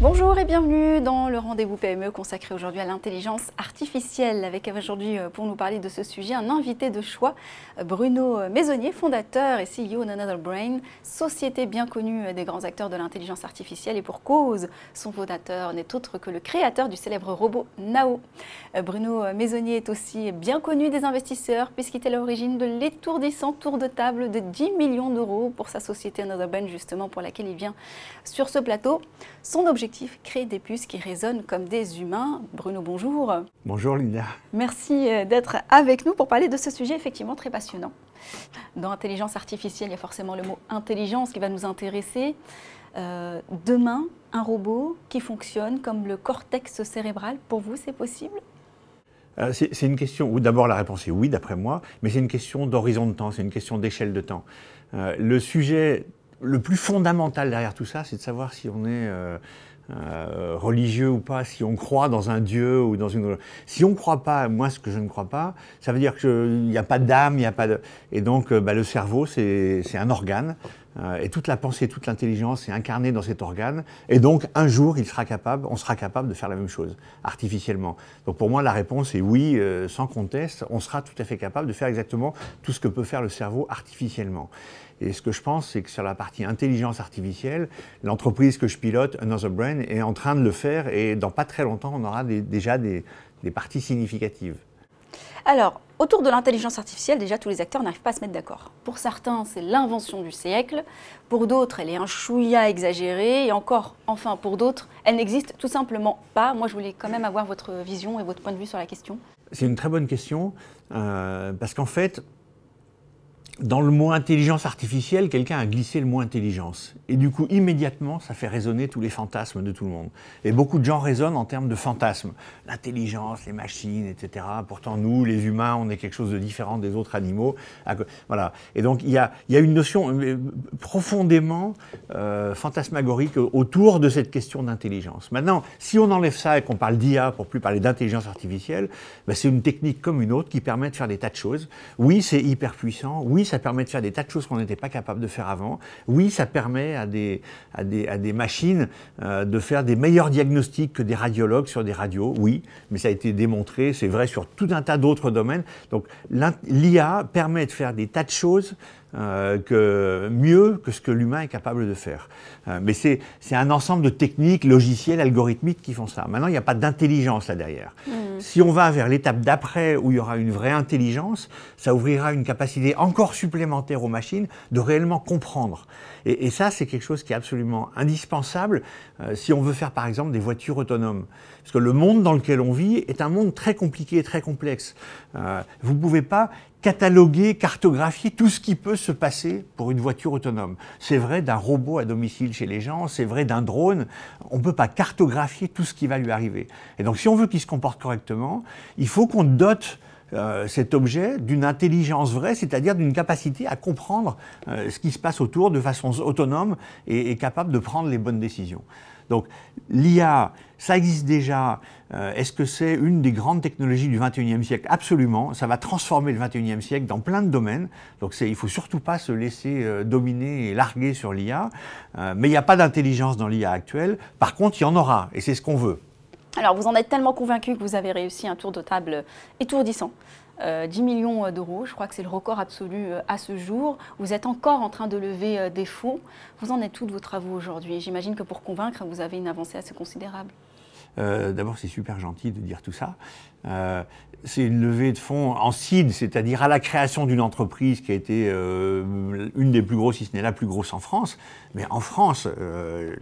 Bonjour et bienvenue dans le rendez-vous PME consacré aujourd'hui à l'intelligence artificielle. Avec aujourd'hui pour nous parler de ce sujet un invité de choix, Bruno Maisonnier, fondateur et CEO d'Another Brain, société bien connue des grands acteurs de l'intelligence artificielle et pour cause, son fondateur n'est autre que le créateur du célèbre robot Nao. Bruno Maisonnier est aussi bien connu des investisseurs puisqu'il est à l'origine de l'étourdissant tour de table de 10 millions d'euros pour sa société Another Brain justement pour laquelle il vient sur ce plateau. Son objectif, créer des puces qui résonnent comme des humains. Bruno, bonjour. Bonjour Linda. Merci d'être avec nous pour parler de ce sujet effectivement très passionnant. Dans l'intelligence artificielle, il y a forcément le mot intelligence qui va nous intéresser. Demain, un robot qui fonctionne comme le cortex cérébral, pour vous, c'est possible ? C'est une question où d'abord la réponse est oui, d'après moi, mais c'est une question d'horizon de temps, c'est une question d'échelle de temps. Le sujet le plus fondamental derrière tout ça, c'est de savoir si on est religieux ou pas, si on croit dans un Dieu ou dans une... Si on ne croit pas, moi ce que je ne crois pas, ça veut dire qu'il n'y a pas d'âme, il n'y a pas de... Et donc le cerveau, c'est un organe, et toute la pensée, toute l'intelligence est incarnée dans cet organe, et donc un jour on sera capable de faire la même chose, artificiellement. Donc pour moi la réponse est oui, sans conteste, on sera tout à fait capable de faire exactement tout ce que peut faire le cerveau artificiellement. Et ce que je pense, c'est que sur la partie intelligence artificielle, l'entreprise que je pilote, Another Brain, est en train de le faire et dans pas très longtemps, on aura déjà des parties significatives. Alors, autour de l'intelligence artificielle, déjà, tous les acteurs n'arrivent pas à se mettre d'accord. Pour certains, c'est l'invention du siècle. Pour d'autres, elle est un chouïa exagérée. Et encore, enfin, pour d'autres, elle n'existe tout simplement pas. Moi, je voulais quand même avoir votre vision et votre point de vue sur la question. C'est une très bonne question, parce qu'en fait, dans le mot intelligence artificielle, quelqu'un a glissé le mot intelligence. Et du coup, immédiatement, ça fait résonner tous les fantasmes de tout le monde. Et beaucoup de gens raisonnent en termes de fantasmes. L'intelligence, les machines, etc. Pourtant, nous, les humains, on est quelque chose de différent des autres animaux. Voilà. Et donc, il y a une notion profondément fantasmagorique autour de cette question d'intelligence. Maintenant, si on enlève ça et qu'on parle d'IA pour plus parler d'intelligence artificielle, ben, c'est une technique comme une autre qui permet de faire des tas de choses. Oui, c'est hyper puissant. Oui, ça permet de faire des tas de choses qu'on n'était pas capable de faire avant. Oui, ça permet à des machines de faire des meilleurs diagnostics que des radiologues sur des radios. Oui, mais ça a été démontré, c'est vrai sur tout un tas d'autres domaines. Donc l'IA permet de faire des tas de choses mieux que ce que l'humain est capable de faire. Mais c'est un ensemble de techniques, logiciels, algorithmiques qui font ça. Maintenant, il n'y a pas d'intelligence là derrière. Si on va vers l'étape d'après où il y aura une vraie intelligence, ça ouvrira une capacité encore supplémentaire aux machines de réellement comprendre. Et ça, c'est quelque chose qui est absolument indispensable si on veut faire par exemple des voitures autonomes. Parce que le monde dans lequel on vit est un monde très compliqué et très complexe. Vous ne pouvez pas cataloguer, cartographier tout ce qui peut se passer pour une voiture autonome. C'est vrai d'un robot à domicile chez les gens, c'est vrai d'un drone. On ne peut pas cartographier tout ce qui va lui arriver. Et donc si on veut qu'il se comporte correctement, il faut qu'on dote cet objet d'une intelligence vraie, c'est-à-dire d'une capacité à comprendre ce qui se passe autour de façon autonome et capable de prendre les bonnes décisions. Donc l'IA, ça existe déjà. Est-ce que c'est une des grandes technologies du XXIe siècle? Absolument. Ça va transformer le XXIe siècle dans plein de domaines. Donc il ne faut surtout pas se laisser dominer et larguer sur l'IA. Mais il n'y a pas d'intelligence dans l'IA actuelle. Par contre, il y en aura. Et c'est ce qu'on veut. Alors, vous en êtes tellement convaincu que vous avez réussi un tour de table étourdissant. 10 millions d'euros, je crois que c'est le record absolu à ce jour. Vous êtes encore en train de lever des fonds. Vous en êtes où de vos travaux aujourd'hui? J'imagine que pour convaincre, vous avez une avancée assez considérable. D'abord, c'est super gentil de dire tout ça. C'est une levée de fonds en seed, c'est-à-dire à la création d'une entreprise qui a été une des plus grosses, si ce n'est la plus grosse en France. Mais en France,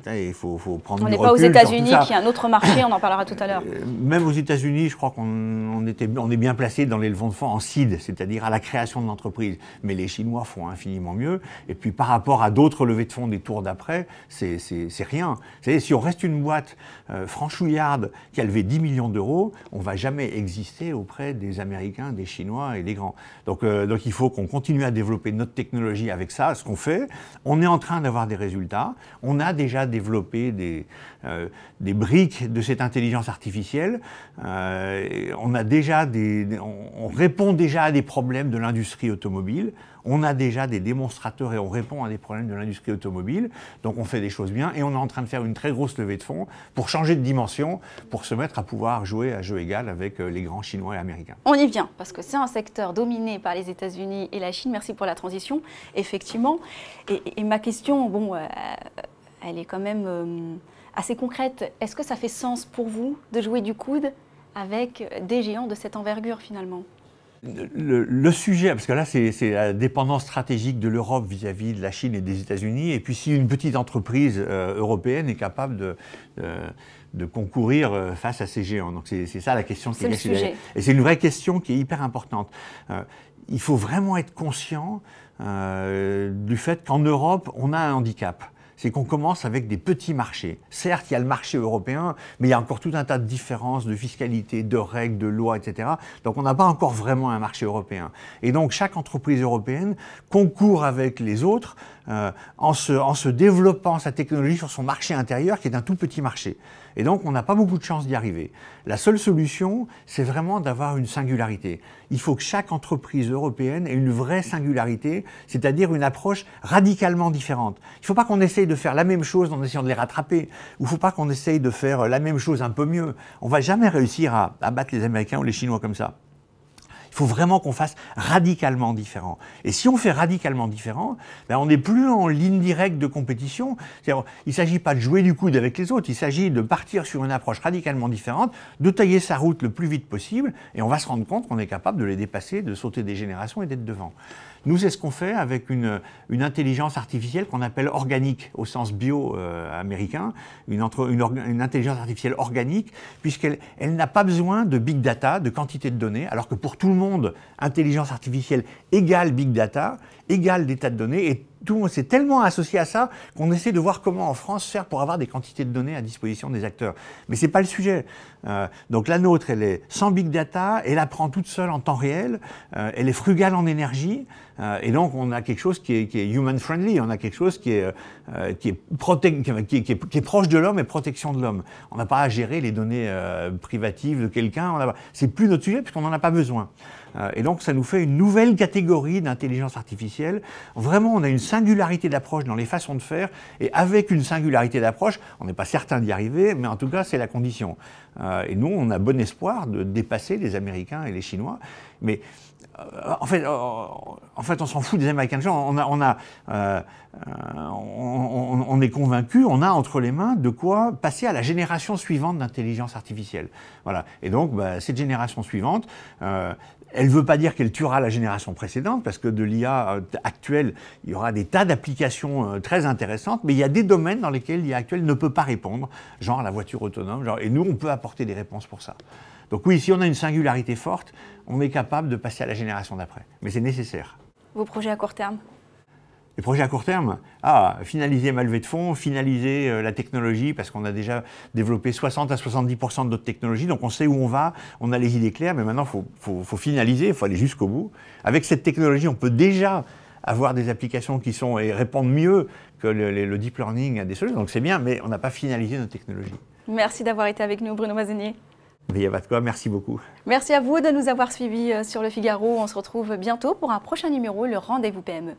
il faut prendre du recul. On n'est pas aux États-Unis, qui est un autre marché, on en parlera tout à l'heure. Même aux États-Unis, je crois qu'on est bien placé dans les levées de fonds en seed, c'est-à-dire à la création de l'entreprise. Mais les Chinois font infiniment mieux. Et puis par rapport à d'autres levées de fonds des tours d'après, c'est rien. Vous savez, si on reste une boîte franchouillarde qui a levé 10 millions d'euros, on ne va jamais exister auprès des Américains, des Chinois et des grands. Donc il faut qu'on continue à développer notre technologie avec ça, ce qu'on fait. On est en train d'avoir des résultats. On a déjà développé des briques de cette intelligence artificielle. On répond déjà à des problèmes de l'industrie automobile. On a déjà des démonstrateurs et on répond à des problèmes de l'industrie automobile. Donc on fait des choses bien et on est en train de faire une très grosse levée de fonds pour changer de dimension, pour se mettre à pouvoir jouer à jeu égal avec les grands Chinois et Américains. On y vient, parce que c'est un secteur dominé par les États-Unis et la Chine. Merci pour la transition, effectivement. Et ma question, bon, elle est quand même assez concrète. Est-ce que ça fait sens pour vous de jouer du coude avec des géants de cette envergure, finalement ? Le sujet, parce que là, c'est la dépendance stratégique de l'Europe vis-à-vis de la Chine et des États-Unis. Et puis, si une petite entreprise européenne est capable de concourir face à ces géants. Donc, c'est ça la question qui est cachée derrière. Et c'est une vraie question qui est hyper importante. Il faut vraiment être conscient du fait qu'en Europe, on a un handicap. C'est qu'on commence avec des petits marchés. Certes, il y a le marché européen, mais il y a encore tout un tas de différences de fiscalité, de règles, de lois, etc. Donc on n'a pas encore vraiment un marché européen. Et donc chaque entreprise européenne concourt avec les autres en se développant sa technologie sur son marché intérieur, qui est un tout petit marché. Et donc on n'a pas beaucoup de chances d'y arriver. La seule solution, c'est vraiment d'avoir une singularité. Il faut que chaque entreprise européenne ait une vraie singularité, c'est-à-dire une approche radicalement différente. Il ne faut pas qu'on essaye de faire la même chose en essayant de les rattraper, ou il ne faut pas qu'on essaye de faire la même chose un peu mieux. On ne va jamais réussir à battre les Américains ou les Chinois comme ça. Il faut vraiment qu'on fasse radicalement différent. Et si on fait radicalement différent, ben on n'est plus en ligne directe de compétition. Il ne s'agit pas de jouer du coude avec les autres, il s'agit de partir sur une approche radicalement différente, de tailler sa route le plus vite possible, et on va se rendre compte qu'on est capable de les dépasser, de sauter des générations et d'être devant. Nous, c'est ce qu'on fait avec une intelligence artificielle qu'on appelle organique, au sens bio-américain, une intelligence artificielle organique, puisqu'elle n'a pas besoin de big data, de quantité de données, alors que pour tout le monde, intelligence artificielle égale big data, égale d'état de données, et tout le monde s'est tellement associé à ça qu'on essaie de voir comment en France faire pour avoir des quantités de données à disposition des acteurs. Mais ce n'est pas le sujet. Donc la nôtre, elle est sans big data, elle apprend toute seule en temps réel, elle est frugale en énergie, et donc on a quelque chose qui est human-friendly, on a quelque chose qui est proche de l'homme et protection de l'homme. On n'a pas à gérer les données privatives de quelqu'un, c'est plus notre sujet puisqu'on n'en a pas besoin. Et donc ça nous fait une nouvelle catégorie d'intelligence artificielle. Vraiment, on a une singularité d'approche dans les façons de faire, et avec une singularité d'approche, on n'est pas certain d'y arriver, mais en tout cas c'est la condition. Et nous, on a bon espoir de dépasser les Américains et les Chinois. Mais en fait, on s'en fout des Américains. On est convaincu, on a entre les mains de quoi passer à la génération suivante d'intelligence artificielle. Voilà. Et donc, cette génération suivante, elle ne veut pas dire qu'elle tuera la génération précédente, parce que de l'IA actuelle, il y aura des tas d'applications très intéressantes, mais il y a des domaines dans lesquels l'IA actuelle ne peut pas répondre, genre la voiture autonome, et nous, on peut apporter des réponses pour ça. Donc oui, si on a une singularité forte, on est capable de passer à la génération d'après. Mais c'est nécessaire. Vos projets à court terme ? Les projets à court terme, finaliser ma levée de fonds, finaliser la technologie, parce qu'on a déjà développé 60 à 70% de notre technologie, donc on sait où on va, on a les idées claires, mais maintenant il faut finaliser, il faut aller jusqu'au bout. Avec cette technologie, on peut déjà avoir des applications qui répondent mieux que le deep learning à des solutions, donc c'est bien, mais on n'a pas finalisé notre technologie. Merci d'avoir été avec nous, Bruno Mazenier. Il n'y a pas de quoi, merci beaucoup. Merci à vous de nous avoir suivis sur Le Figaro. On se retrouve bientôt pour un prochain numéro, le Rendez-vous PME.